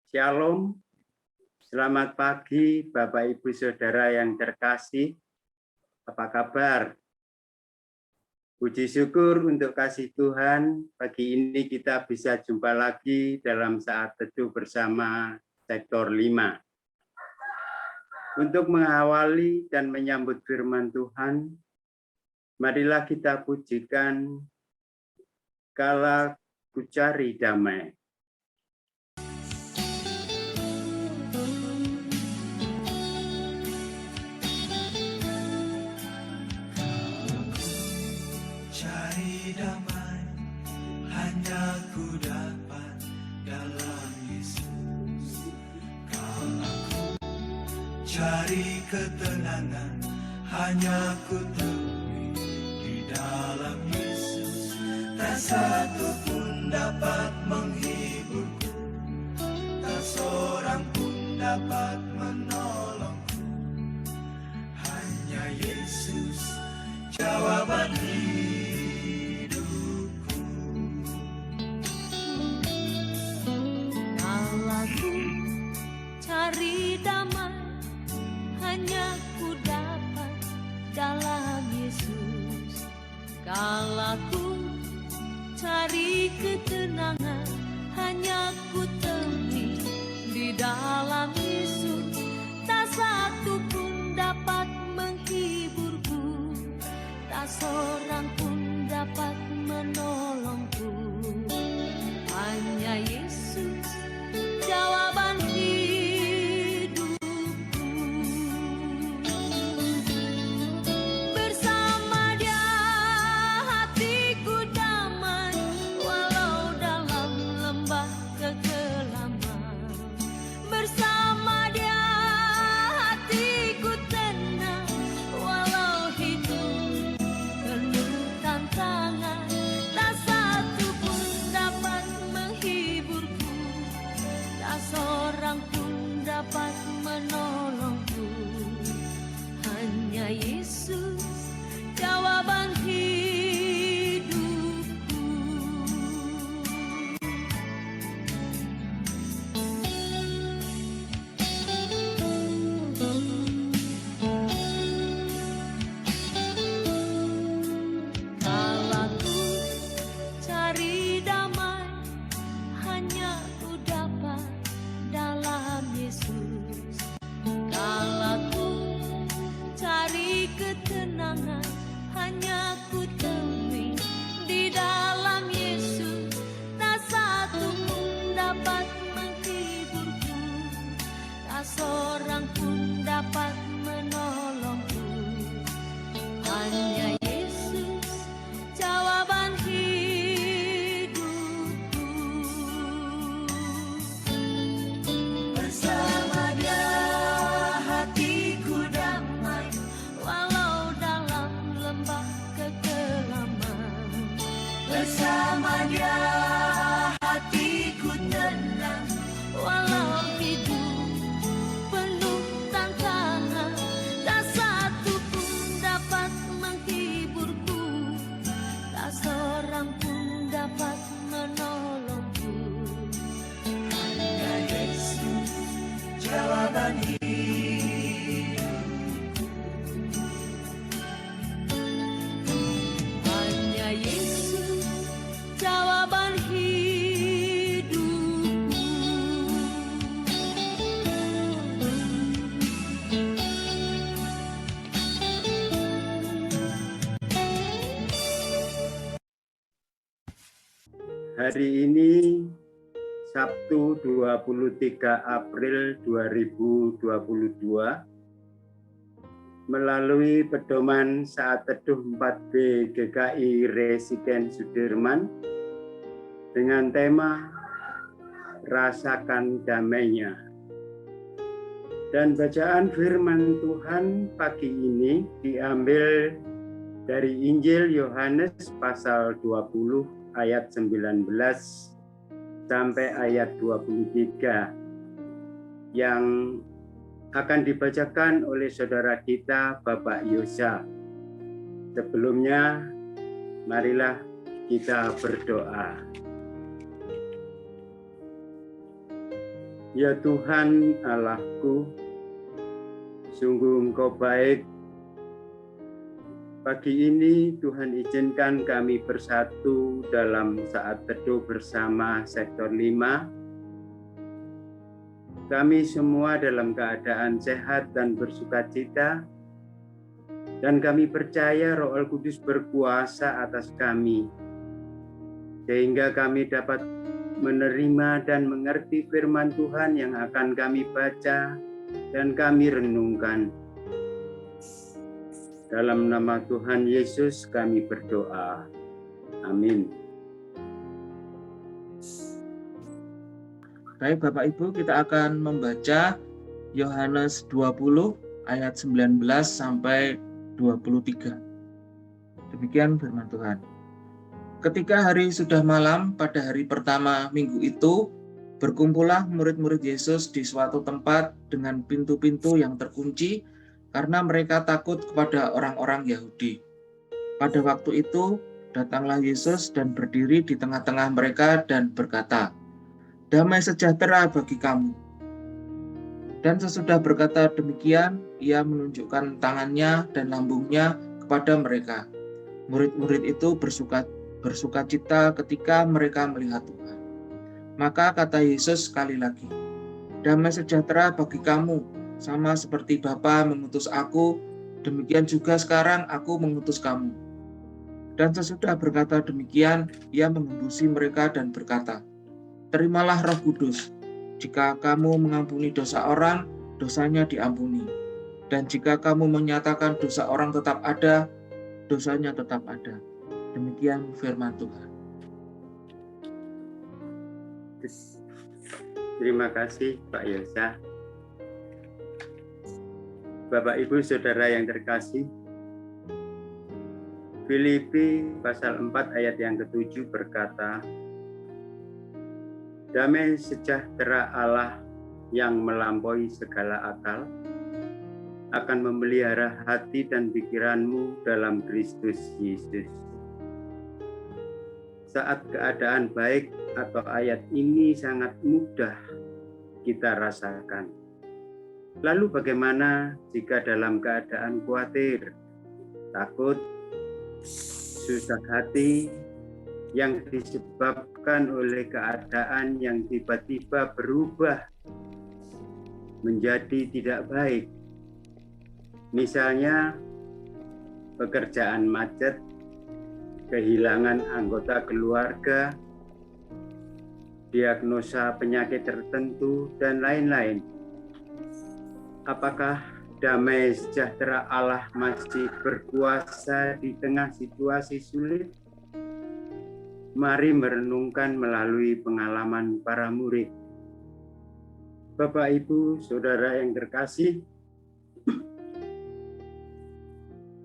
Shalom, selamat pagi Bapak Ibu Saudara yang terkasih. Apa kabar? Puji syukur untuk kasih Tuhan, pagi ini kita bisa jumpa lagi dalam saat teduh bersama Sektor 5. Untuk mengawali dan menyambut firman Tuhan, marilah kita pujikan Kala ku cari damai. Damai hanya ku dapat dalam Yesus. Kalau aku cari ketenangan hanya ku temui di dalam Yesus. Tak satu pun dapat menghiburku, tak seorang pun dapat menolongku. Hanya Yesus jawaban hidupku. Cari damai hanya ku dapat dalam Yesus. Kalau ku cari ketenangan hanya ku temui di dalam Yesus. Tak satu pun dapat menghiburku, tak seorang pun dapat menolongku. Hanya Yesus jawaban hidupku. Bersama Dia hatiku damai, walau dalam lembah kekelaman. Bersama Dia hatiku tenang, walau hidup penuh tantangan. Tak satu pun dapat menghiburku, tak seorang pun dapat menolongku. Hanya Yesus jawaban hidupku. Kalau ku cari damai hanya ku dapat dalam Yesus. Kalau ku cari ketenangan hanya ku temui di dalam Yesus. Tak satu pun dapat menghiburku, tak seorang pun dapat menolongku. Hanya Yesus jawaban hidupku. Bersama Dia hatiku damai, walau dalam lembah kekelaman. Bersama Dia hatiku tenang, walau hidup penuh tantangan. Tak satu pun dapat menghiburku, tak seorang pun dapat menolongku. Hanya Yesus jawaban hidupku. Hanya Yesus jawaban hidupku. Hari ini Sabtu 23 April 2022 melalui pedoman saat teduh 4B GKI Residen Sudirman dengan tema Rasakan Damainya. Dan bacaan firman Tuhan pagi ini diambil dari Injil Yohanes pasal 20 ayat 19 sampai ayat 23 yang akan dibacakan oleh saudara kita Bapak Yosa. Sebelumnya, marilah kita berdoa. Ya Tuhan Allahku, sungguh Engkau baik. Pagi ini Tuhan izinkan kami bersatu dalam saat teduh bersama sektor 5. Kami semua dalam keadaan sehat dan bersukacita. Dan kami percaya Roh Kudus berkuasa atas kami, sehingga kami dapat menerima dan mengerti firman Tuhan yang akan kami baca dan kami renungkan. Dalam nama Tuhan Yesus kami berdoa. Amin. Baik Bapak Ibu, kita akan membaca Yohanes 20 ayat 19 sampai 23. Demikian firman Tuhan. Ketika hari sudah malam pada hari pertama minggu itu, berkumpullah murid-murid Yesus di suatu tempat dengan pintu-pintu yang terkunci karena mereka takut kepada orang-orang Yahudi. Pada waktu itu, datanglah Yesus dan berdiri di tengah-tengah mereka dan berkata, "Damai sejahtera bagi kamu." Dan sesudah berkata demikian, ia menunjukkan tangannya dan lambungnya kepada mereka. Murid-murid itu bersukacita ketika mereka melihat Tuhan. Maka kata Yesus sekali lagi, "Damai sejahtera bagi kamu, sama seperti Bapa mengutus aku, demikian juga sekarang aku mengutus kamu." Dan sesudah berkata demikian, ia mengembusi mereka dan berkata, "Terimalah Roh Kudus. Jika kamu mengampuni dosa orang, dosanya diampuni. Dan jika kamu menyatakan dosa orang tetap ada, dosanya tetap ada." Demikian firman Tuhan. Terima kasih Pak Yosa. Bapak Ibu Saudara yang terkasih, Filipi pasal 4 ayat yang ke-7 berkata, "Damai sejahtera Allah yang melampaui segala akal akan memelihara hati dan pikiranmu dalam Kristus Yesus." Saat keadaan baik atau ayat ini sangat mudah kita rasakan. Lalu bagaimana jika dalam keadaan khawatir, takut, susah hati, yang disebabkan oleh keadaan yang tiba-tiba berubah menjadi tidak baik? Misalnya pekerjaan macet, kehilangan anggota keluarga, diagnosa penyakit tertentu, dan lain-lain. Apakah damai sejahtera Allah masih berkuasa di tengah situasi sulit? Mari merenungkan melalui pengalaman para murid. Bapak, Ibu, Saudara yang terkasih,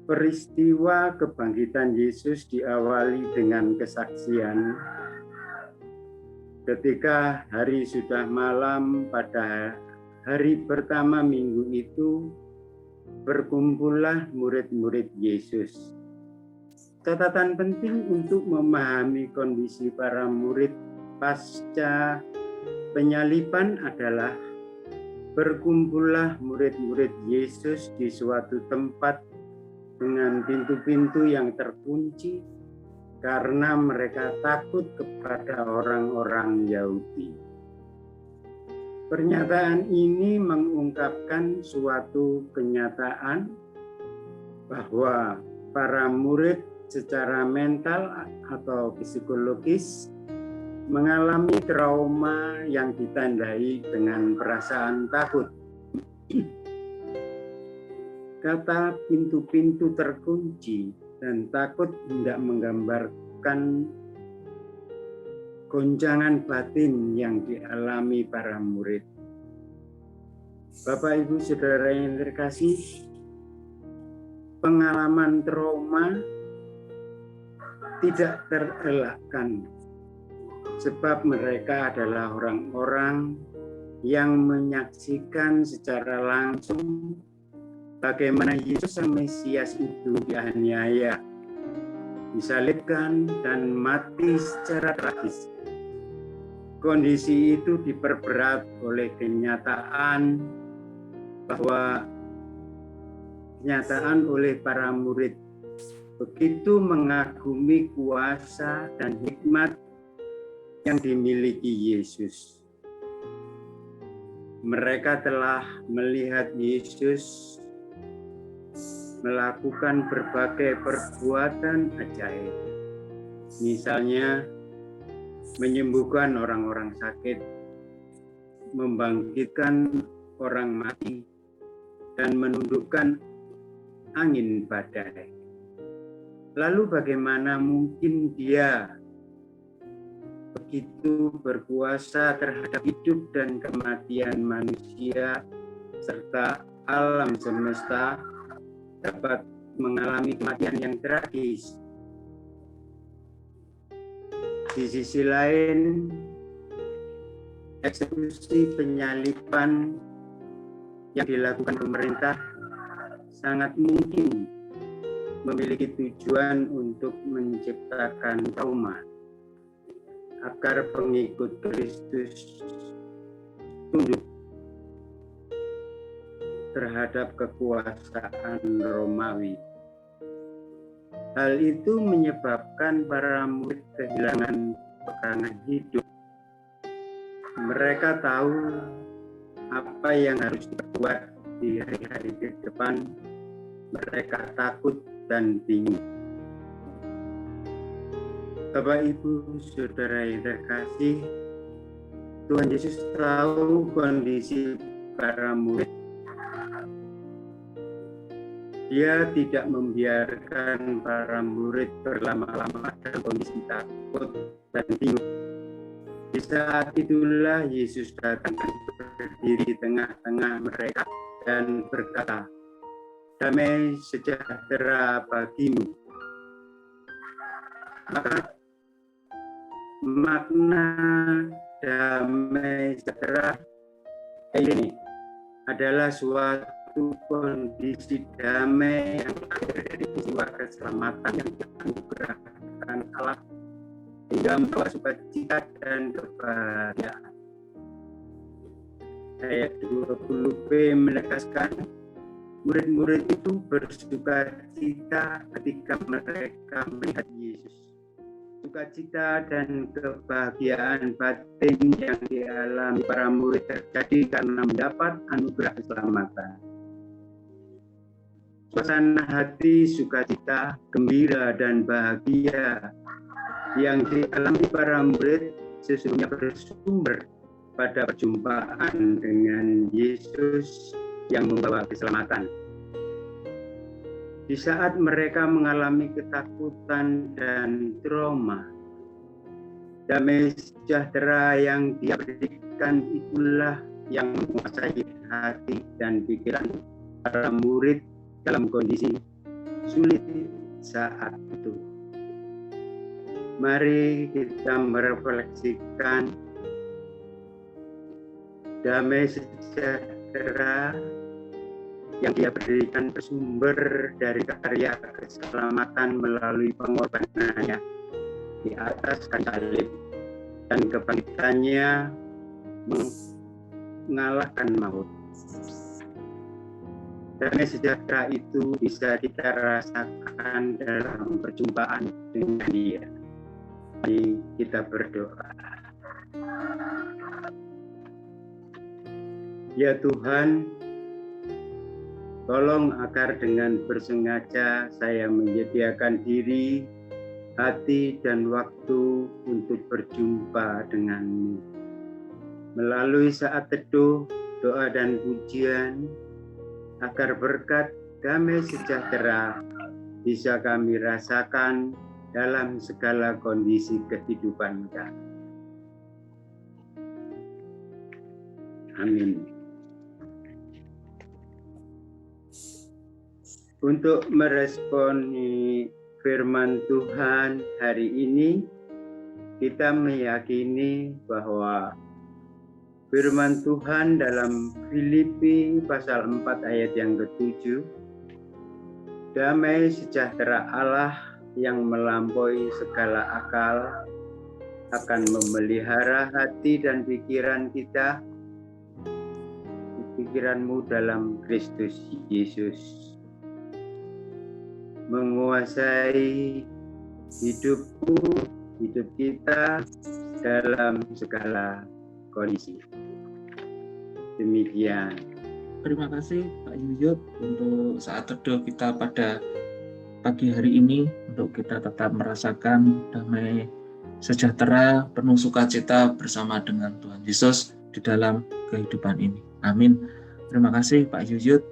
peristiwa kebangkitan Yesus diawali dengan kesaksian. Ketika hari sudah malam pada hari pertama minggu itu, berkumpullah murid-murid Yesus. Catatan penting untuk memahami kondisi para murid pasca penyaliban adalah berkumpullah murid-murid Yesus di suatu tempat dengan pintu-pintu yang terkunci karena mereka takut kepada orang-orang Yahudi. Pernyataan ini mengungkapkan suatu kenyataan bahwa para murid secara mental atau psikologis mengalami trauma yang ditandai dengan perasaan takut. Kata pintu-pintu terkunci dan takut hendak menggambarkan goncangan batin yang dialami para murid. Bapak, Ibu, Saudara yang terkasih, pengalaman trauma tidak terelakkan sebab mereka adalah orang-orang yang menyaksikan secara langsung bagaimana Yesus Sang Mesias itu dianiaya, disalibkan, dan mati secara tragis. kondisi itu diperberat oleh kenyataan oleh para murid begitu mengagumi kuasa dan hikmat yang dimiliki Yesus. Mereka telah melihat Yesus melakukan berbagai perbuatan ajaib. Misalnya, menyembuhkan orang-orang sakit, membangkitkan orang mati, dan menundukkan angin badai. Lalu bagaimana mungkin Dia begitu berkuasa terhadap hidup dan kematian manusia serta alam semesta dapat mengalami kematian yang tragis? Di sisi lain, eksekusi penyaliban yang dilakukan pemerintah sangat mungkin memiliki tujuan untuk menciptakan trauma agar pengikut Kristus tunduk terhadap kekuasaan Romawi. Hal itu menyebabkan para murid kehilangan pegangan hidup. Mereka tahu apa yang harus diperbuat di hari-hari ke depan. Mereka takut dan bingung. Bapak, Ibu, Saudara yang terkasih, Tuhan Yesus tahu kondisi para murid. Dia tidak membiarkan para murid berlama-lama dalam kondisi takut dan bingung. Di saat itulah Yesus datang dan berdiri di tengah-tengah mereka dan berkata, "Damai sejahtera bagimu." Maka makna damai sejahtera ini adalah suatu kondisi damai yang lahir dari jiwa keselamatan yang dianugerahkan Allah hingga membawa sukacita dan kebahagiaan. Ayat 20b menegaskan murid-murid itu bersukacita ketika mereka melihat Yesus. Sukacita dan kebahagiaan batin yang dialami para murid terjadi karena mendapat anugerah keselamatan. Suasana hati sukacita, gembira, dan bahagia yang dialami para murid sesungguhnya bersumber pada perjumpaan dengan Yesus yang membawa keselamatan. Di saat mereka mengalami ketakutan dan trauma, damai sejahtera yang Dia berikan itulah yang menguasai hati dan pikiran para murid dalam kondisi sulit saat itu. Mari kita merefleksikan damai sejahtera yang Dia berikan bersumber dari karya keselamatan melalui pengorbanannya di atas kayu salib dan kebangkitannya mengalahkan maut. Damai sejahtera itu bisa kita rasakan dalam perjumpaan dengan Dia. Mari kita berdoa. Ya Tuhan, tolong agar dengan bersengaja saya menyediakan diri, hati, dan waktu untuk berjumpa denganmu. Melalui saat teduh, doa, dan pujian, agar berkat damai sejahtera bisa kami rasakan dalam segala kondisi kehidupan kami. Amin. Untuk meresponi firman Tuhan hari ini, kita meyakini bahwa firman Tuhan dalam Filipi pasal 4 ayat yang ke-7, damai sejahtera Allah yang melampaui segala akal akan memelihara hati dan pikiran kita, pikiranmu dalam Kristus Yesus, menguasai hidupku, hidup kita dalam segala kondisi. Demikian. Terima kasih Pak Yuyut untuk saat teduh kita pada pagi hari ini, untuk kita tetap merasakan damai sejahtera, penuh sukacita bersama dengan Tuhan Yesus di dalam kehidupan ini. Amin. Terima kasih Pak Yuyut.